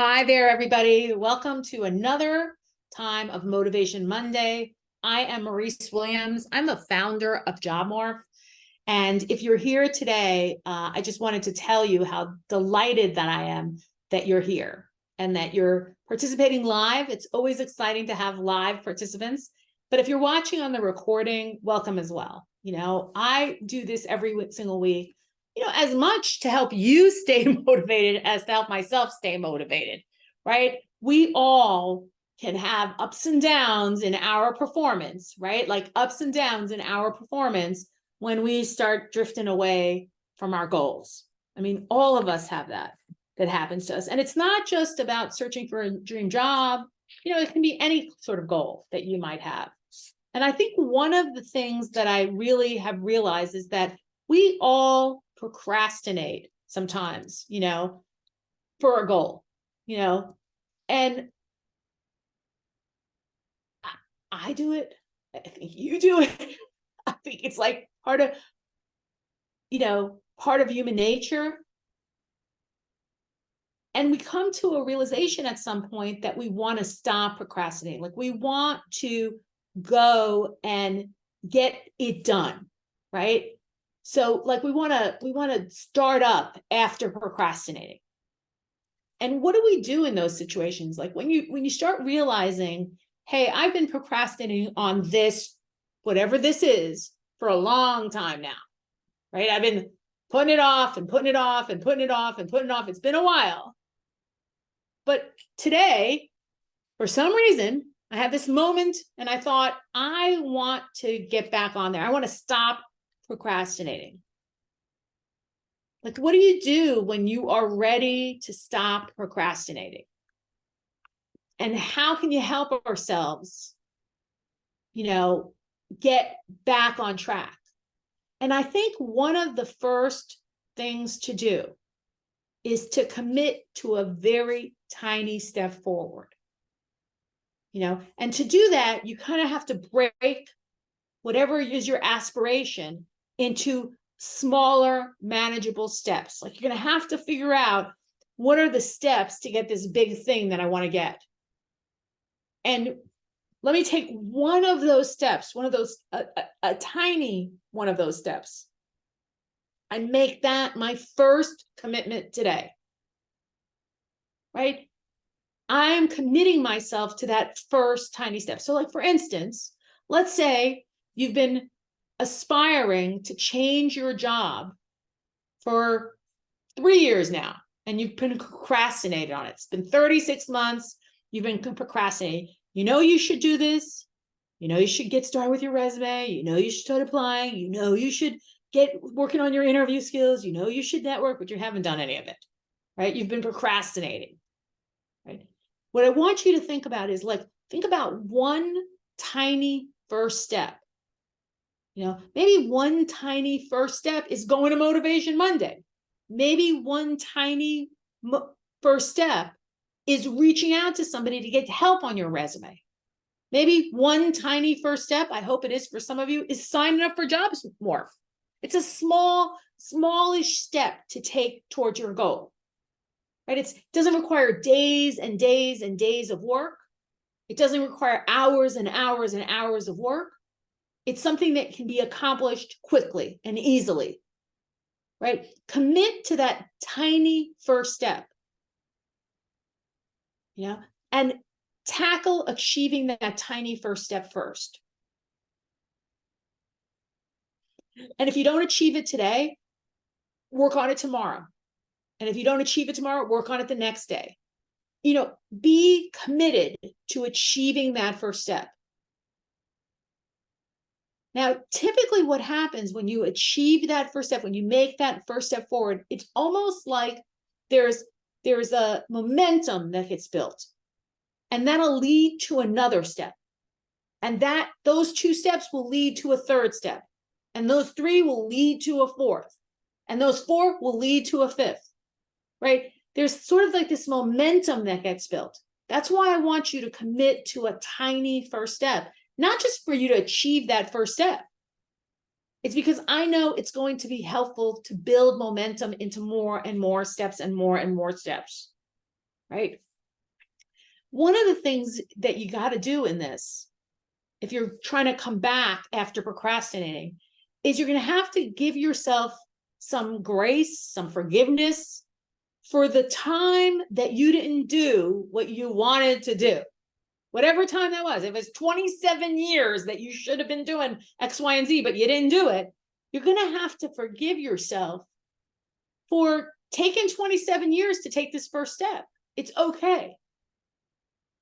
Hi there, everybody. Welcome to another time of Motivation Monday. I am Maurice Williams. I'm the founder of JobMorph. And if you're here today, I just wanted to tell you how delighted that I am that you're here and that you're participating live. It's always exciting to have live participants. But if you're watching on the recording, welcome as well. I do this every single week, as much to help you stay motivated as to help myself stay motivated, right? We all can have ups and downs in our performance, right? Like ups and downs in our performance when we start drifting away from our goals. I mean, all of us have that happens to us. And it's not just about searching for a dream job. It can be any sort of goal that you might have. And I think one of the things that I really have realized is that we all procrastinate sometimes, for a goal, and I do it. I think you do it. I think it's like part of human nature. And we come to a realization at some point that we want to stop procrastinating. Like we want to go and get it done, right? So like we want to start up after procrastinating. And what do we do in those situations? Like when you start realizing, hey, I've been procrastinating on this, whatever this is, for a long time now, right? I've been putting it off and putting it off and putting it off and putting it off. It's been a while. But today, for some reason, I had this moment and I thought, I want to get back on there. I want to stop procrastinating. Like, what do you do when you are ready to stop procrastinating? And how can you help ourselves, get back on track? And I think one of the first things to do is to commit to a very tiny step forward. And to do that, you kind of have to break whatever is your aspiration into smaller, manageable steps. Like you're going to have to figure out what are the steps to get this big thing that I want to get. And let me take one of those steps, one of those, a tiny one of those steps. I make that my first commitment today, right? I'm committing myself to that first tiny step. So like, for instance, let's say you've been aspiring to change your job for 3 years now, and you've been procrastinating on it. It's been 36 months. You've been procrastinating. You should do this. You should get started with your resume. You should start applying. You should get working on your interview skills. You should network, but you haven't done any of it, right? You've been procrastinating, right? What I want you to think about is think about one tiny first step. Maybe one tiny first step is going to Motivation Monday. Maybe one tiny first step is reaching out to somebody to get help on your resume. Maybe one tiny first step, I hope it is for some of you, is signing up for JobMorph. It's a smallish step to take towards your goal, right? It doesn't require days and days and days of work. It doesn't require hours and hours and hours of work. It's something that can be accomplished quickly and easily, right? Commit to that tiny first step, and tackle achieving that tiny first step first. And if you don't achieve it today, work on it tomorrow. And if you don't achieve it tomorrow, work on it the next day. Be committed to achieving that first step. Now, typically what happens when you achieve that first step, when you make that first step forward, it's almost like there's a momentum that gets built, and that'll lead to another step. And those two steps will lead to a third step. And those three will lead to a fourth. And those four will lead to a fifth, right? There's sort of like this momentum that gets built. That's why I want you to commit to a tiny first step, not just for you to achieve that first step. It's because I know it's going to be helpful to build momentum into more and more steps and more steps, right? One of the things that you got to do in this, if you're trying to come back after procrastinating, is you're going to have to give yourself some grace, some forgiveness for the time that you didn't do what you wanted to do. Whatever time that was, if it's 27 years that you should have been doing X, Y, and Z, but you didn't do it, you're going to have to forgive yourself for taking 27 years to take this first step. It's okay.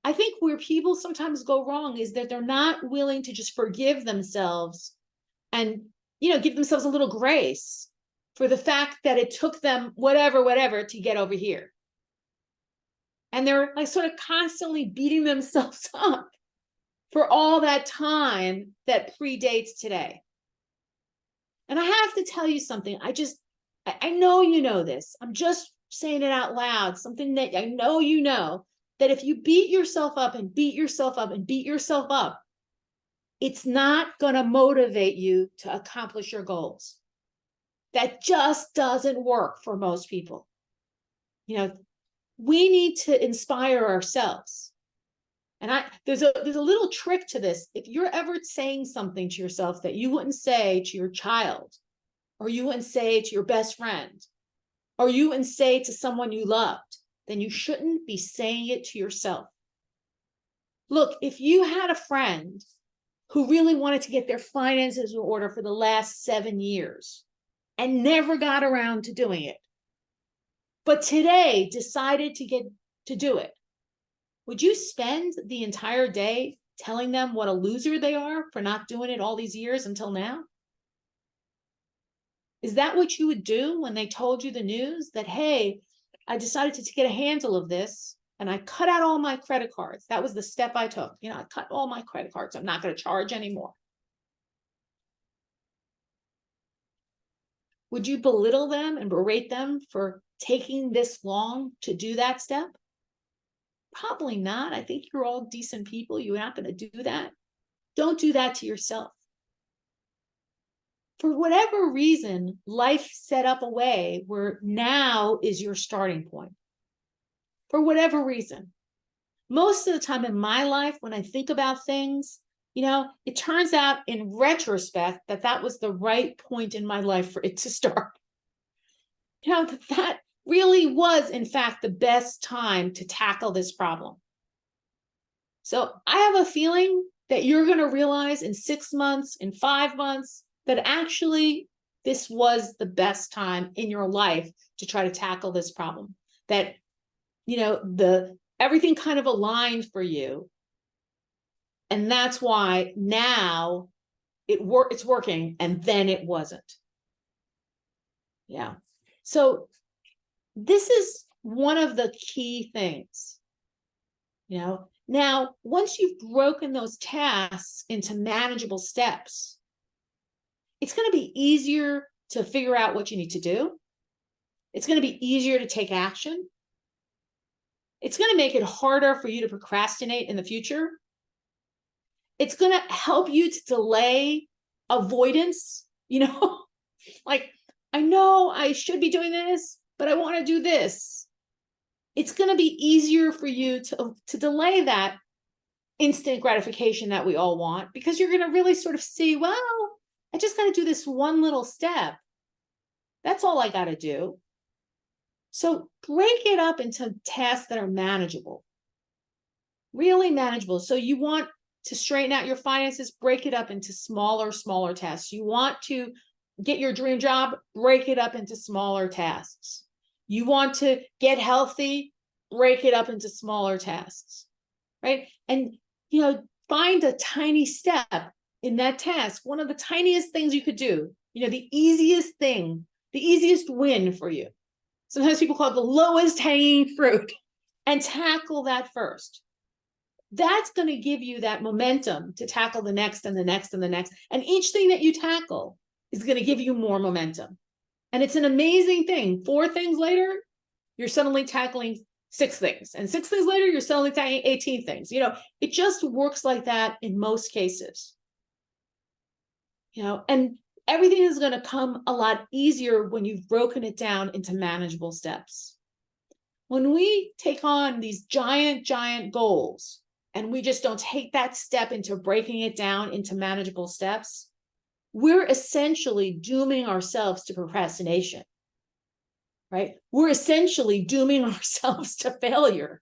I think where people sometimes go wrong is that they're not willing to just forgive themselves and, give themselves a little grace for the fact that it took them whatever to get over here. And they're like sort of constantly beating themselves up for all that time that predates today. And I have to tell you something. I know you know this. I'm just saying it out loud, something that I know you know, that if you beat yourself up and beat yourself up and beat yourself up, it's not going to motivate you to accomplish your goals. That just doesn't work for most people. We need to inspire ourselves. And there's a little trick to this. If you're ever saying something to yourself that you wouldn't say to your child, or you wouldn't say to your best friend, or you wouldn't say to someone you loved, then you shouldn't be saying it to yourself. Look, if you had a friend who really wanted to get their finances in order for the last 7 years and never got around to doing it, but today decided to do it, would you spend the entire day telling them what a loser they are for not doing it all these years until now? Is that what you would do when they told you the news that, hey, I decided to get a handle of this and I cut out all my credit cards? That was the step I took. I cut all my credit cards. I'm not going to charge anymore. Would you belittle them and berate them for taking this long to do that step? Probably not. I think you're all decent people. You're not going to do that. Don't do that to yourself. For whatever reason, life set up a way where now is your starting point. For whatever reason. Most of the time in my life, when I think about things, it turns out in retrospect that was the right point in my life for it to start. That really was, in fact, the best time to tackle this problem. So I have a feeling that you're going to realize in 6 months, in 5 months, that actually this was the best time in your life to try to tackle this problem. That, everything kind of aligned for you. And that's why now it's working, and then it wasn't. Yeah. So this is one of the key things, Now, once you've broken those tasks into manageable steps, it's going to be easier to figure out what you need to do. It's going to be easier to take action. It's going to make it harder for you to procrastinate in the future. It's going to help you to delay avoidance, like, I know I should be doing this, but I want to do this. It's going to be easier for you to delay that instant gratification that we all want, because you're going to really sort of see, well, I just got to do this one little step. That's all I got to do. So break it up into tasks that are manageable, really manageable. So you want to straighten out your finances, break it up into smaller tasks. You want to get your dream job, break it up into smaller tasks. You want to get healthy, break it up into smaller tasks, right? And, find a tiny step in that task. One of the tiniest things you could do, the easiest thing, the easiest win for you. Sometimes people call it the lowest hanging fruit, and tackle that first. That's going to give you that momentum to tackle the next and the next and the next. And each thing that you tackle is going to give you more momentum. And it's an amazing thing. 4 things later, you're suddenly tackling 6 things. And 6 things later, you're suddenly tackling 18 things. It just works like that in most cases. And everything is going to come a lot easier when you've broken it down into manageable steps. When we take on these giant goals and we just don't take that step into breaking it down into manageable steps, we're essentially dooming ourselves to procrastination, right? We're essentially dooming ourselves to failure.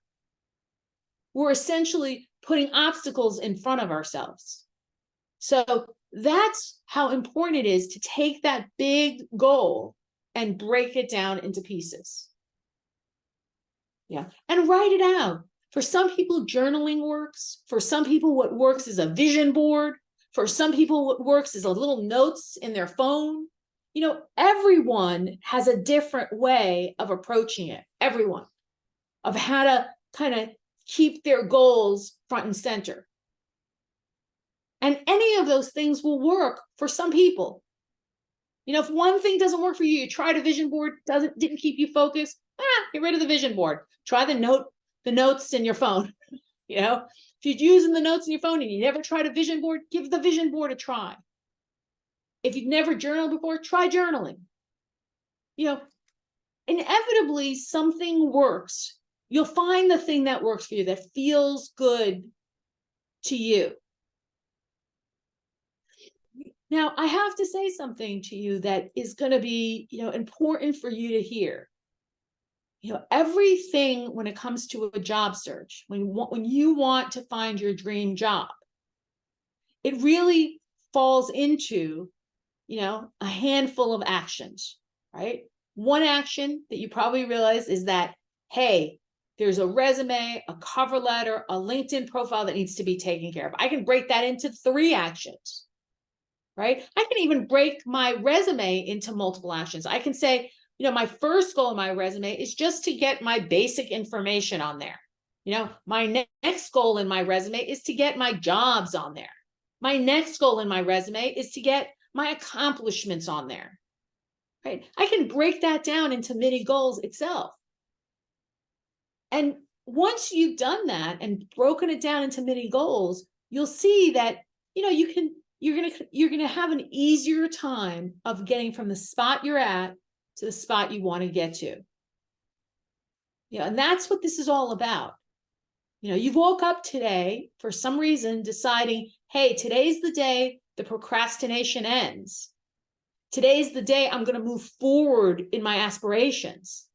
We're essentially putting obstacles in front of ourselves. So that's how important it is to take that big goal and break it down into pieces. Yeah, and write it out. For some people, journaling works. For some people, what works is a vision board. For some people, what works is a little notes in their phone. You know, everyone has a different way of approaching it. Everyone, of how to kind of keep their goals front and center. And any of those things will work for some people. You know, if one thing doesn't work for you, you tried a vision board, didn't keep you focused, get rid of the vision board. Try the notes in your phone. You know, if you're using the notes in your phone and you never tried a vision board, give the vision board a try. If you've never journaled before, try journaling. You know, inevitably something works. You'll find the thing that works for you, that feels good to you. Now, I have to say something to you that is going to be, important for you to hear. Everything when it comes to a job search, when you want to find your dream job, it really falls into, a handful of actions, right? One action that you probably realize is that, hey, there's a resume, a cover letter, a LinkedIn profile that needs to be taken care of. I can break that into 3 actions, right? I can even break my resume into multiple actions. I can say, my first goal in my resume is just to get my basic information on there. My next goal in my resume is to get my jobs on there. My next goal in my resume is to get my accomplishments on there, right? I can break that down into mini goals itself. And once you've done that and broken it down into mini goals, you'll see that, you're going to have an easier time of getting from the spot you're at to the spot you want to get to. And that's what this is all about. You woke up today for some reason deciding, hey, today's the day the procrastination ends. Today's the day I'm going to move forward in my aspirations.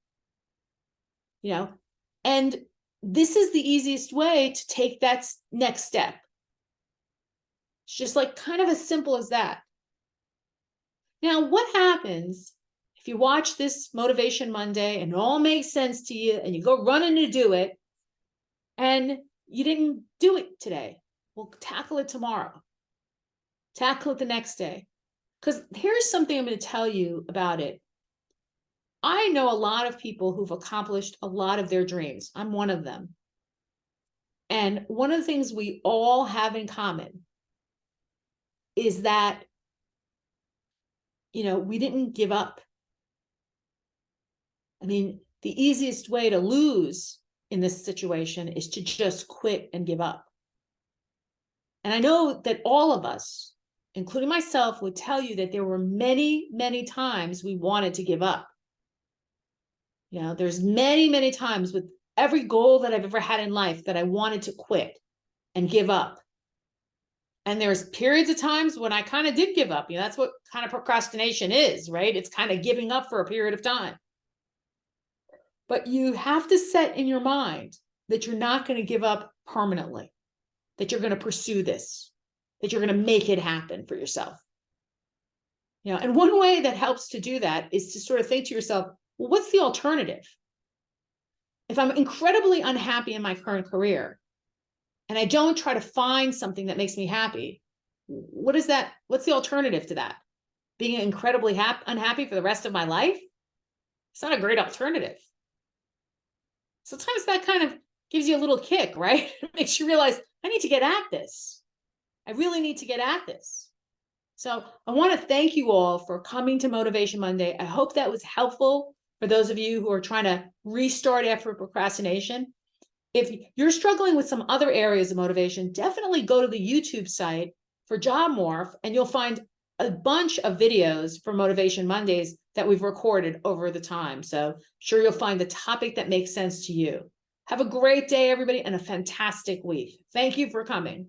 And this is the easiest way to take that next step. It's just like kind of as simple as that. Now, what happens if you watch this Motivation Monday and it all makes sense to you and you go running to do it and you didn't do it today? Well, tackle it tomorrow. Tackle it the next day. Because here's something I'm going to tell you about it. I know a lot of people who've accomplished a lot of their dreams. I'm one of them. And one of the things we all have in common is that, we didn't give up. I mean, the easiest way to lose in this situation is to just quit and give up. And I know that all of us, including myself, would tell you that there were many, many times we wanted to give up. There's many, many times with every goal that I've ever had in life that I wanted to quit and give up. And there's periods of times when I kind of did give up. That's what kind of procrastination is, right? It's kind of giving up for a period of time. But you have to set in your mind that you're not going to give up permanently, that you're going to pursue this, that you're going to make it happen for yourself. And one way that helps to do that is to sort of think to yourself, well, what's the alternative? If I'm incredibly unhappy in my current career and I don't try to find something that makes me happy, what is that? What's the alternative to that? Being incredibly unhappy for the rest of my life? It's not a great alternative. Sometimes that kind of gives you a little kick, right? It makes you realize, I need to get at this. I really need to get at this. So I want to thank you all for coming to Motivation Monday. I hope that was helpful for those of you who are trying to restart after procrastination. If you're struggling with some other areas of motivation, definitely go to the YouTube site for Job Morph and you'll find a bunch of videos for Motivation Mondays that we've recorded over the time. So sure you'll find the topic that makes sense to you. Have a great day, everybody, and a fantastic week. Thank you for coming.